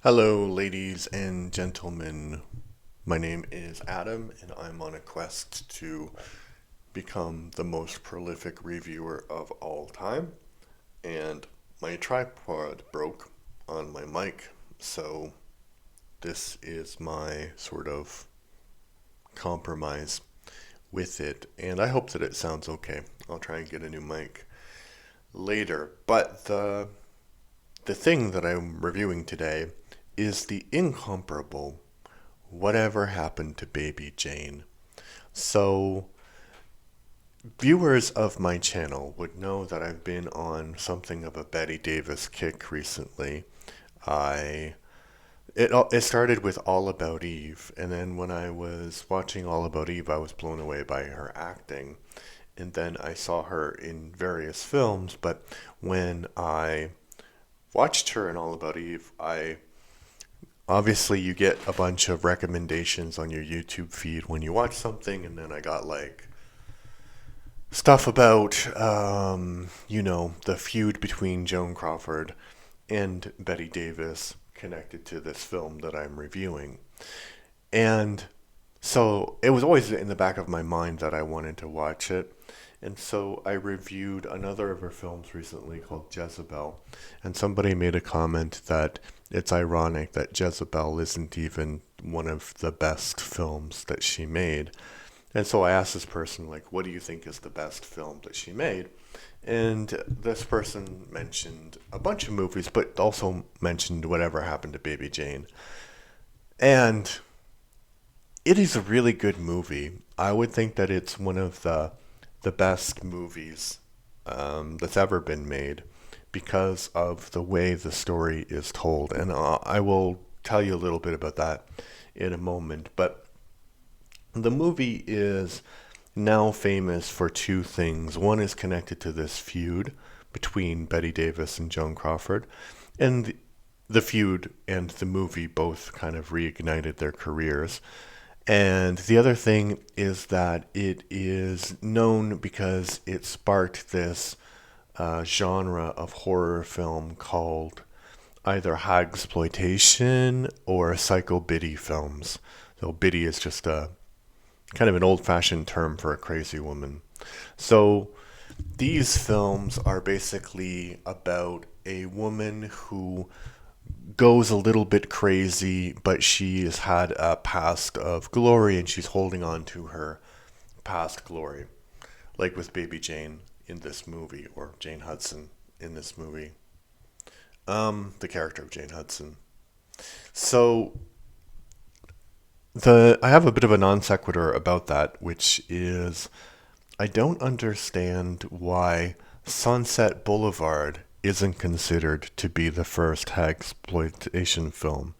Hello, ladies and gentlemen. My name is Adam, and I'm on a quest to become the most prolific reviewer of all time. And my tripod broke on my mic, so this is my sort of compromise with it. And I hope that it sounds okay. I'll try and get a new mic later. But the thing that I'm reviewing today is the incomparable Whatever Happened to Baby Jane. So, viewers of my channel would know that I've been on something of a Betty Davis kick recently. I it started with All About Eve, and then when I was watching All About Eve, I was blown away by her acting. And then I saw her in various films, but when I watched her in All About Eve, I obviously you get a bunch of recommendations on your YouTube feed when you watch something, and then I got like stuff about the feud between Joan Crawford and Betty Davis connected to this film that I'm reviewing. And so it was always in the back of my mind that I wanted to watch it. And so I reviewed another of her films recently called Jezebel. And somebody made a comment that it's ironic that Jezebel isn't even one of the best films that she made. And so I asked this person, like, what do you think is the best film that she made? And this person mentioned a bunch of movies, but also mentioned Whatever Happened to Baby Jane. And it is a really good movie. I would think that it's one of the best movies that's ever been made because of the way the story is told. And I will tell you a little bit about that in a moment. But the movie is now famous for two things. One is connected to this feud between Betty Davis and Joan Crawford, and the feud and the movie both kind of reignited their careers. And the other thing is that it is known because it sparked this genre of horror film called either hagsploitation or psycho biddy films. So biddy is just a kind of an old-fashioned term for a crazy woman. So these films are basically about a woman who goes a little bit crazy, but she has had a past of glory and she's holding on to her past glory, like with Baby Jane in this movie, or Jane Hudson in this movie. The character of Jane Hudson. So the I have a bit of a non sequitur about that, which is I don't understand why Sunset Boulevard isn't considered to be the first exploitation film.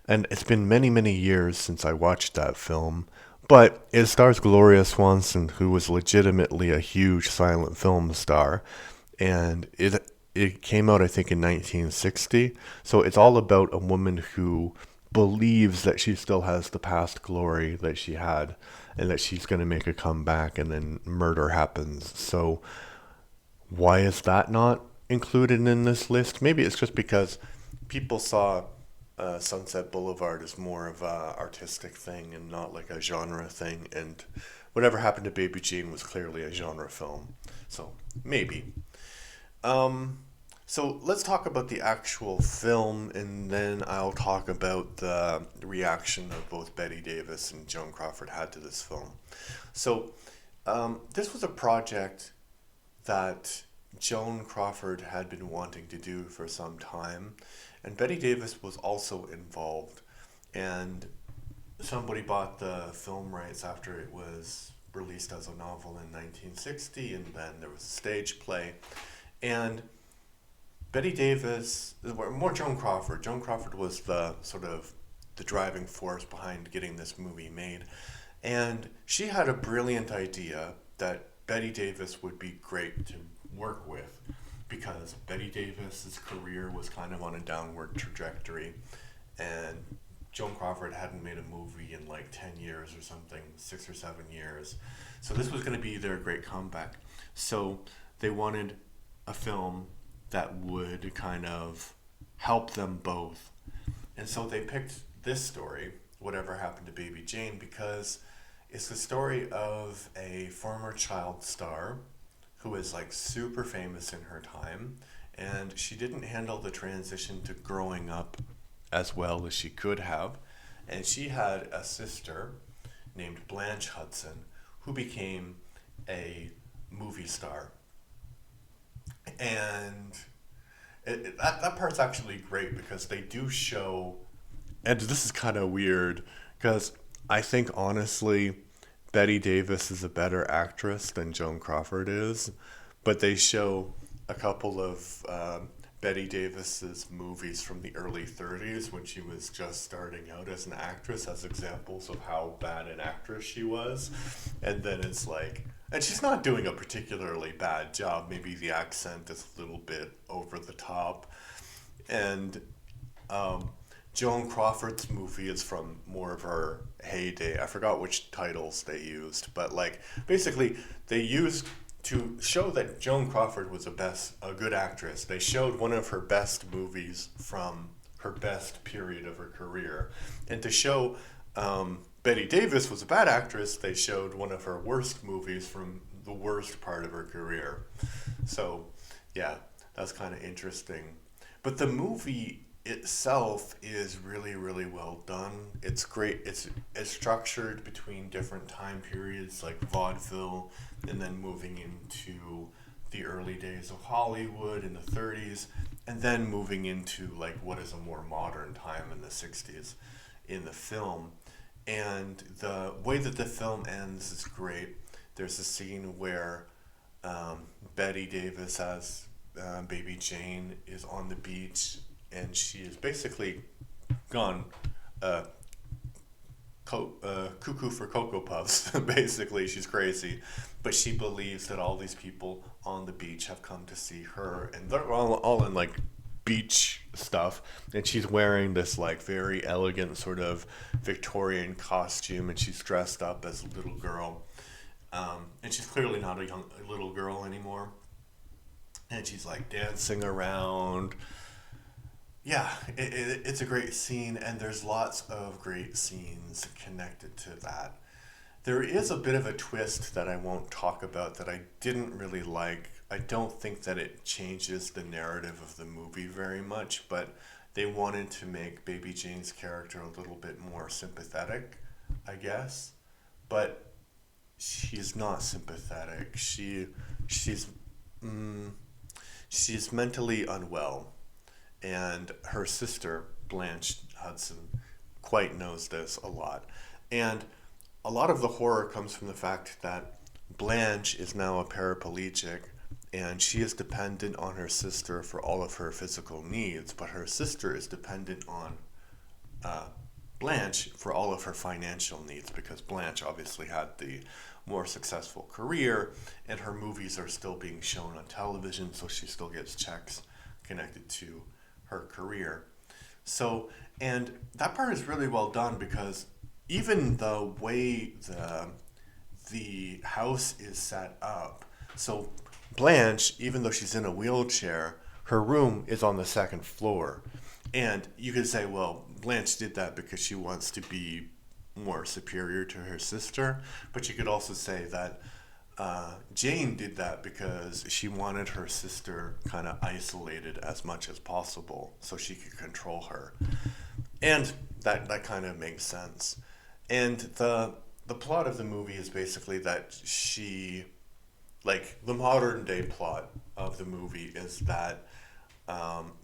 And it's been many, many years since I watched that film, but it stars Gloria Swanson, who was legitimately a huge silent film star, and it came out I think in 1960. So it's all about a woman who believes that she still has the past glory that she had and that she's going to make a comeback, and then murder happens. So why is that not included in this list? Maybe it's just because people saw Sunset Boulevard as more of a artistic thing and not like a genre thing, and Whatever Happened to Baby Jane was clearly a genre film. So maybe. Um, so let's talk about the actual film, and then I'll talk about the reaction of both Betty Davis and Joan Crawford had to this film. So this was a project that Joan Crawford had been wanting to do for some time, and Betty Davis was also involved. And somebody bought the film rights after it was released as a novel in 1960, and then there was a stage play. And Betty Davis, more Joan Crawford. Joan Crawford was the sort of the driving force behind getting this movie made. And she had a brilliant idea that Betty Davis would be great to work with because Betty Davis's career was kind of on a downward trajectory, and Joan Crawford hadn't made a movie in like 10 years or something, 6 or 7 years. So this was going to be their great comeback. So they wanted a film that would kind of help them both. And so they picked this story, Whatever Happened to Baby Jane, because it's the story of a former child star who is like super famous in her time, and she didn't handle the transition to growing up as well as she could have. And she had a sister named Blanche Hudson who became a movie star. And that part's actually great because they do show, and this is kind of weird because I think honestly, Betty Davis is a better actress than Joan Crawford is, but they show a couple of Betty Davis's movies from the early 30s when she was just starting out as an actress as examples of how bad an actress she was. And then it's like, and she's not doing a particularly bad job. Maybe the accent is a little bit over the top. And um, Joan Crawford's movie is from more of her heyday. I forgot which titles they used, but like basically they used to show that Joan Crawford was a good actress. They showed one of her best movies from her best period of her career, and to show Betty Davis was a bad actress, they showed one of her worst movies from the worst part of her career. So, yeah, that's kind of interesting. But the movie itself is really, really well done. It's great. It's structured between different time periods like vaudeville and then moving into the early days of Hollywood in the 30s and then moving into like what is a more modern time in the 60s in the film. And the way that the film ends is great. There's a scene where Betty Davis as Baby Jane is on the beach and she is basically gone uh, cuckoo for Cocoa Puffs. Basically, she's crazy. But she believes that all these people on the beach have come to see her and they're all in like beach stuff, and she's wearing this like very elegant sort of Victorian costume, and she's dressed up as a little girl, and she's clearly not a little girl anymore, and she's like dancing around. Yeah, it's a great scene, and there's lots of great scenes connected to that. There is a bit of a twist that I won't talk about that I didn't really like. I don't think that it changes the narrative of the movie very much, but they wanted to make Baby Jane's character a little bit more sympathetic, I guess. But she's not sympathetic. She's mm, she's mentally unwell, and her sister Blanche Hudson quite knows this a lot. And a lot of the horror comes from the fact that Blanche is now a paraplegic and she is dependent on her sister for all of her physical needs, but her sister is dependent on uh, Blanche for all of her financial needs because Blanche obviously had the more successful career and her movies are still being shown on television, so she still gets checks connected to her career. So, and that part is really well done because even the way the house is set up, so Blanche, even though she's in a wheelchair, her room is on the second floor. And you could say, well, Blanche did that because she wants to be more superior to her sister. But you could also say that Jane did that because she wanted her sister kind of isolated as much as possible so she could control her. And that kind of makes sense. And the plot of the movie is basically that she, like the modern day plot of the movie is that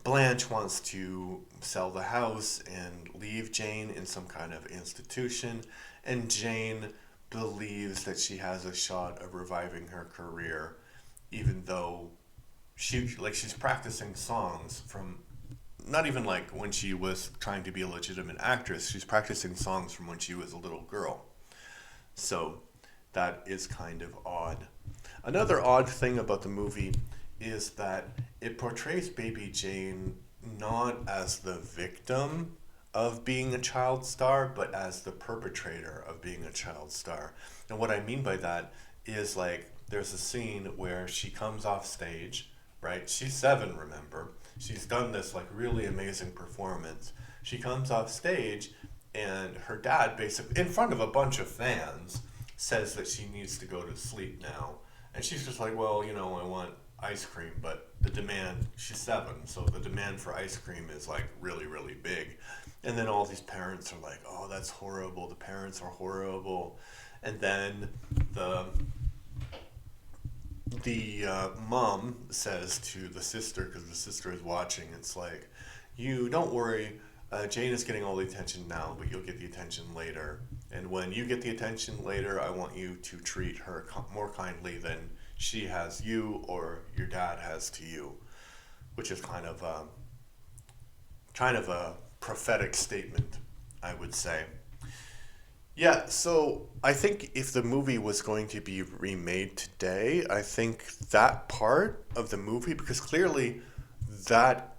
Blanche wants to sell the house and leave Jane in some kind of institution, and Jane believes that she has a shot of reviving her career, even though she's practicing songs from not even like when she was trying to be a legitimate actress. She's practicing songs from when she was a little girl. So that is kind of odd. Another odd thing about the movie is that it portrays Baby Jane not as the victim of being a child star, but as the perpetrator of being a child star. And what I mean by that is like there's a scene where she comes off stage, right? She's 7, remember? She's done this like really amazing performance. she comes off stage, and her dad, basically in front of a bunch of fans, says that she needs to go to sleep now. And she's just like, well, I want ice cream, but the demand, she's 7, so the demand for ice cream is like really, really big. And then all these parents are like, oh, that's horrible. The parents are horrible. And then the mom says to the sister, because the sister is watching, it's like, you don't worry, Jane is getting all the attention now, but you'll get the attention later. And when you get the attention later, I want you to treat her more kindly than she has you or your dad has to you, which is kind of a prophetic statement, I would say. Yeah, so I think if the movie was going to be remade today, I think that part of the movie, because clearly that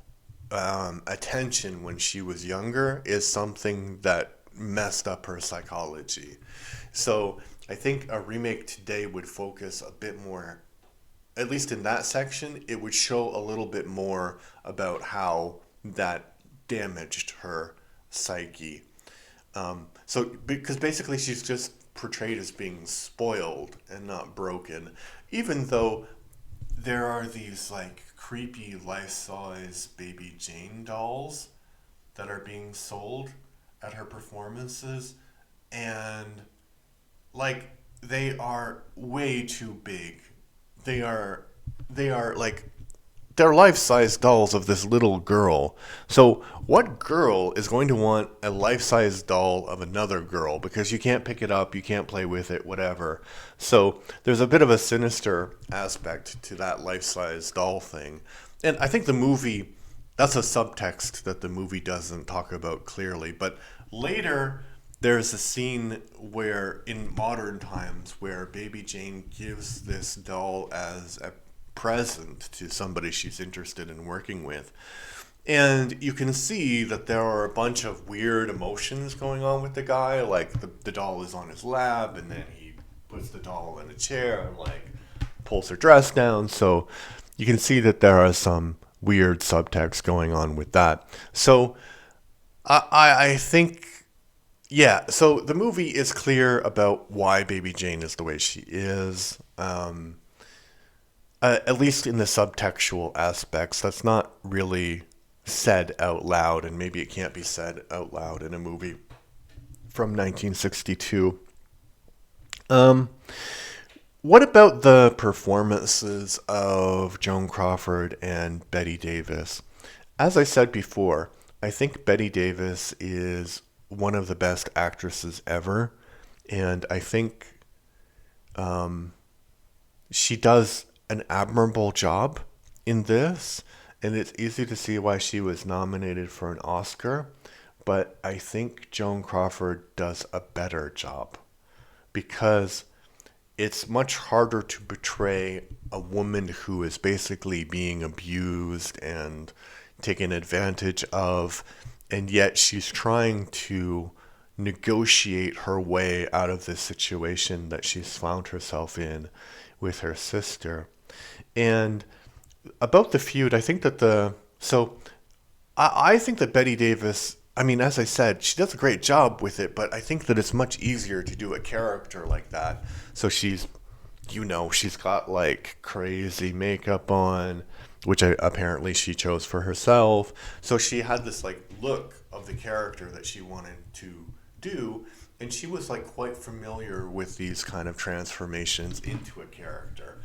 attention when she was younger is something that messed up her psychology. So I think a remake today would focus a bit more, at least in that section, it would show a little bit more about how that damaged her psyche. So, because basically she's just portrayed as being spoiled and not broken, even though there are these like creepy life-size baby Jane dolls that are being sold at her performances, and like they are way too big. They are they are like they're life-size dolls of this little girl. So what girl is going to want a life-size doll of another girl? Because you can't pick it up, you can't play with it, whatever. So there's a bit of a sinister aspect to that life-size doll thing. And I think the movie, that's a subtext that the movie doesn't talk about clearly. But later, there's a scene where, in modern times, where Baby Jane gives this doll as a present to somebody she's interested in working with. And you can see that there are a bunch of weird emotions going on with the guy. Like the doll is on his lap, and then he puts the doll in a chair and like pulls her dress down. So you can see that there are some weird subtext going on with that. So I think, yeah, so the movie is clear about why Baby Jane is the way she is. At least in the subtextual aspects, that's not really said out loud, and maybe it can't be said out loud in a movie from 1962. Um, what about the performances of Joan Crawford and Bette Davis? As I said before, I think Bette Davis is one of the best actresses ever, and I think she does an admirable job in this, and it's easy to see why she was nominated for an Oscar, but I think Joan Crawford does a better job because it's much harder to portray a woman who is basically being abused and taken advantage of, and yet she's trying to negotiate her way out of this situation that she's found herself in with her sister. And about the feud, I think that I think that Bette Davis, I mean, as I said, she does a great job with it, but I think that it's much easier to do a character like that. So she's got like crazy makeup on, which apparently she chose for herself. So she had this like look of the character that she wanted to do, and she was like quite familiar with these kind of transformations into a character.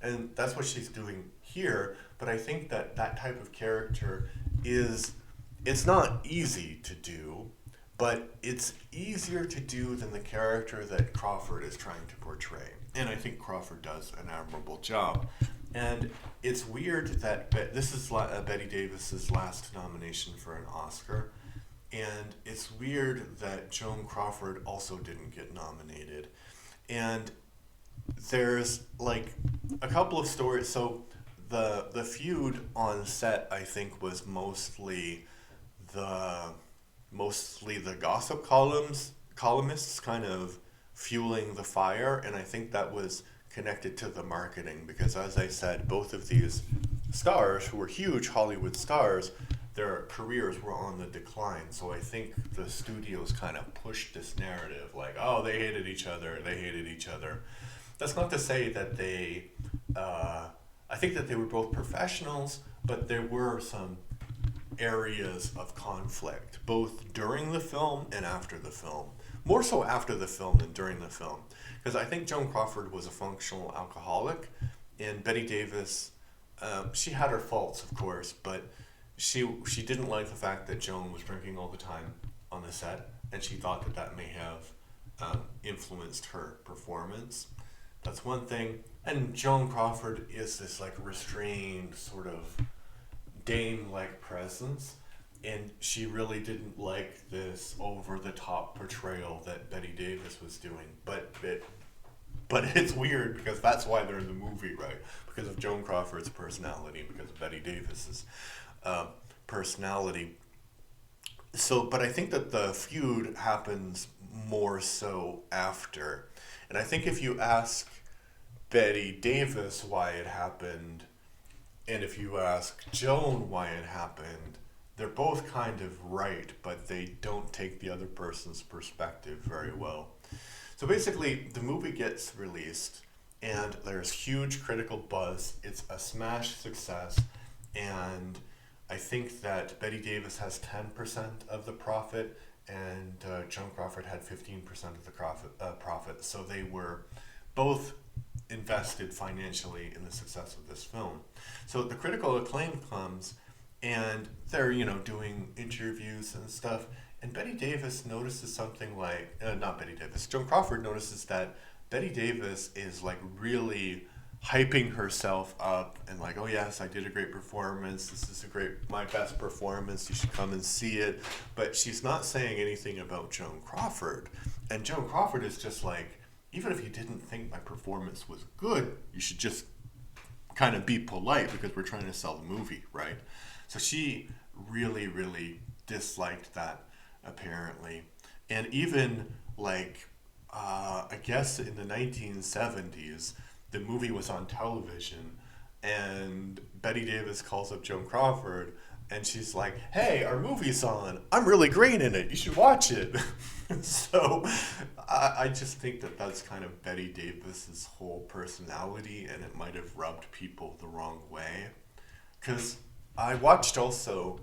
And that's what she's doing here, but I think that that type of character it's not easy to do, but it's easier to do than the character that Crawford is trying to portray. And I think Crawford does an admirable job. And it's weird that this is Bette Davis's last nomination for an Oscar. And it's weird that Joan Crawford also didn't get nominated. And there's like a couple of stories. So the feud on set, I think, was the mostly the gossip columnists kind of fueling the fire, and I think that was connected to the marketing because, as I said, both of these stars who were huge Hollywood stars their careers were on the decline. So I think the studios kind of pushed this narrative like, oh, they hated each other, they hated each other. That's not to say that I think that they were both professionals, but there were some areas of conflict, both during the film and after the film. More so after the film than during the film. Because I think Joan Crawford was a functional alcoholic, and Betty Davis, she had her faults, of course, but she didn't like the fact that Joan was drinking all the time on the set, and she thought that that may have influenced her performance. That's one thing. And Joan Crawford is this like restrained sort of dame-like presence, and she really didn't like this over-the-top portrayal that Betty Davis was doing. But it's weird because that's why they're in the movie, right? Because of Joan Crawford's personality, because of Betty Davis's personality. So, but I think that the feud happens more so after. And I think if you ask Betty Davis why it happened, and if you ask Joan why it happened, they're both kind of right, but they don't take the other person's perspective very well. So basically, the movie gets released, and there's huge critical buzz. It's a smash success, and I think that Betty Davis has 10% of the profit, and Joan Crawford had 15% of the profit. So they were both invested financially in the success of this film. So the critical acclaim comes, and they're doing interviews and stuff. And Betty Davis notices something like, not Betty Davis, Joan Crawford notices that Betty Davis is like really hyping herself up and like, oh yes, I did a great performance. This is my best performance. You should come and see it. But she's not saying anything about Joan Crawford. And Joan Crawford is just like, even if you didn't think my performance was good, you should just kind of be polite because we're trying to sell the movie, right? So she really, really disliked that, apparently. And even like, I guess in the 1970s, the movie was on television, and Betty Davis calls up Joan Crawford, and she's like, hey, our movie's on. I'm really great in it. You should watch it. So I just think that that's kind of Betty Davis's whole personality, and it might have rubbed people the wrong way. Because I watched also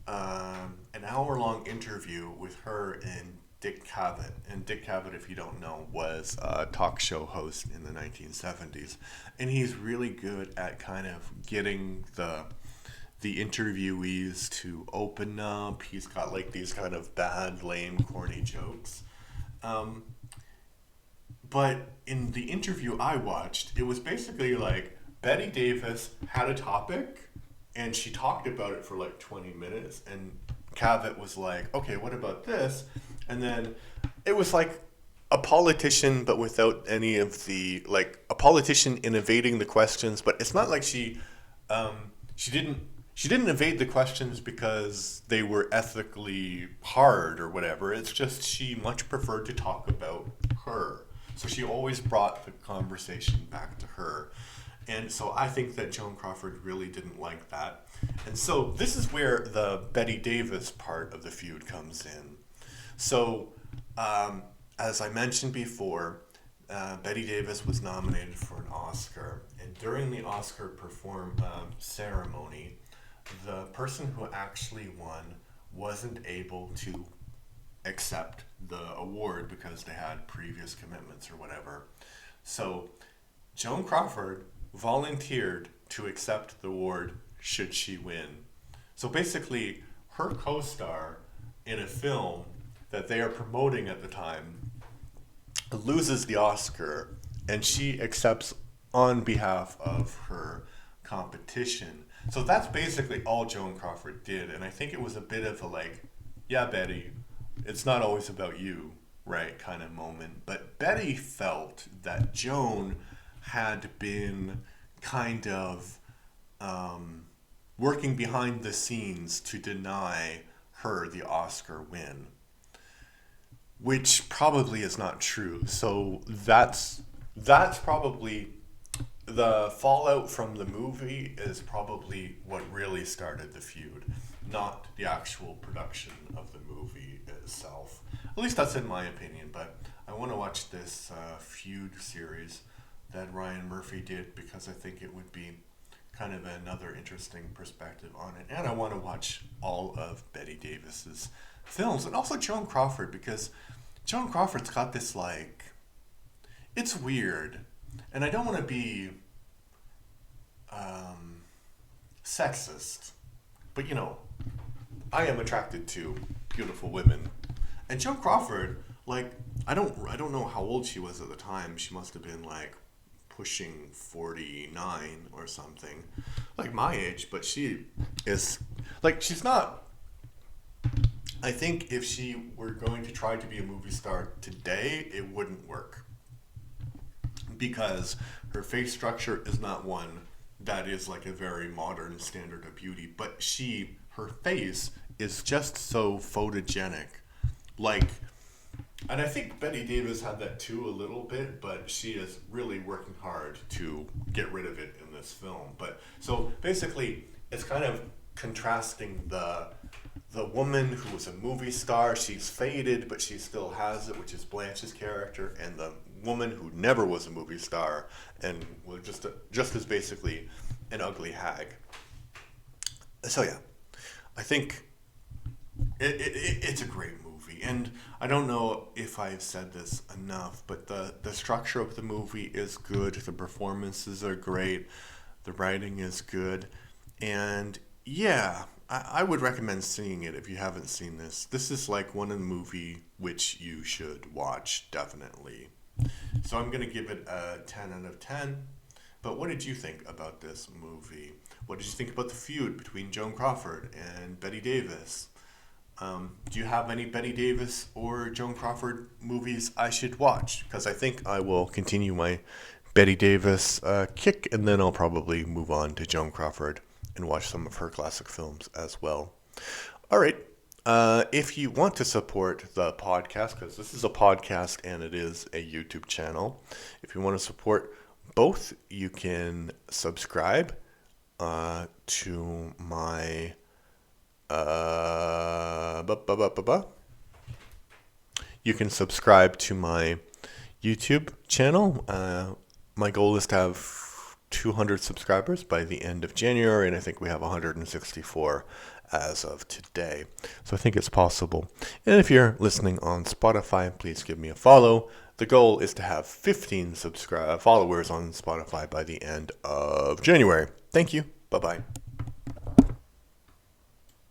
an hour-long interview with her and Dick Cavett. And Dick Cavett, if you don't know, was a talk show host in the 1970s. And he's really good at kind of getting the interviewees to open up. He's got like these kind of bad, lame, corny jokes. But in the interview I watched, it was basically like Betty Davis had a topic and she talked about it for like 20 minutes, and Cavett was like, okay, what about this? And then it was like a politician, but without any of the, like a politician in evading the questions, but it's not like she didn't evade the questions because they were ethically hard or whatever. It's just she much preferred to talk about her. So she always brought the conversation back to her. And so I think that Joan Crawford really didn't like that. And so this is where the Betty Davis part of the feud comes in. So as I mentioned before, Betty Davis was nominated for an Oscar. And during the Oscar ceremony, the person who actually won wasn't able to accept the award because they had previous commitments or whatever. So Joan Crawford volunteered to accept the award should she win. So basically, her co-star in a film that they are promoting at the time loses the Oscar, and she accepts on behalf of her competition. So that's basically all Joan Crawford did, and I think it was a bit of a like, yeah, Betty, it's not always about you, right, kind of moment. But Betty felt that Joan had been kind of working behind the scenes to deny her the Oscar win, which probably is not true. So that's probably the fallout from the movie is probably what really started the feud. not the actual production of the movie itself. At least that's in my opinion, but I want to watch this feud series that Ryan Murphy did because I think it would be kind of another interesting perspective on it. And I want to watch all of Bette Davis's films, and also Joan Crawford, because Joan Crawford's got this, like, it's weird, and I don't want to be sexist, but I am attracted to beautiful women, and Joan Crawford, like, I don't know how old she was at the time. She must have been like pushing 49 or something, like my age, but she is, like, she's not. I think if she were going to try to be a movie star today, it wouldn't work because her face structure is not one that is like a very modern standard of beauty, but her face is just so photogenic. Like, and I think Bette Davis had that too a little bit, but she is really working hard to get rid of it in this film. But so basically, it's kind of contrasting the woman who was a movie star, she's faded, but she still has it, which is Blanche's character, and the woman who never was a movie star and was just as basically an ugly hag. So yeah, I think it's a great movie, and I don't know if I've said this enough, but the structure of the movie is good, the performances are great, the writing is good, and yeah, I would recommend seeing it if you haven't seen this. This is like one of the movie which you should watch, definitely. So I'm going to give it a 10 out of 10. But what did you think about this movie? What did you think about the feud between Joan Crawford and Bette Davis? Do you have any Bette Davis or Joan Crawford movies I should watch? Because I think I will continue my Bette Davis kick, and then I'll probably move on to Joan Crawford and watch some of her classic films as well. All right. If you want to support the podcast, because this is a podcast and it is a YouTube channel, if you want to support both, you can subscribe to my you can subscribe to my YouTube channel. My goal is to have 200 subscribers by the end of January, and I think we have 164 as of today. So I think it's possible. And if you're listening on Spotify, please give me a follow. The goal is to have 15 followers on Spotify by the end of January. Thank you. Bye-bye.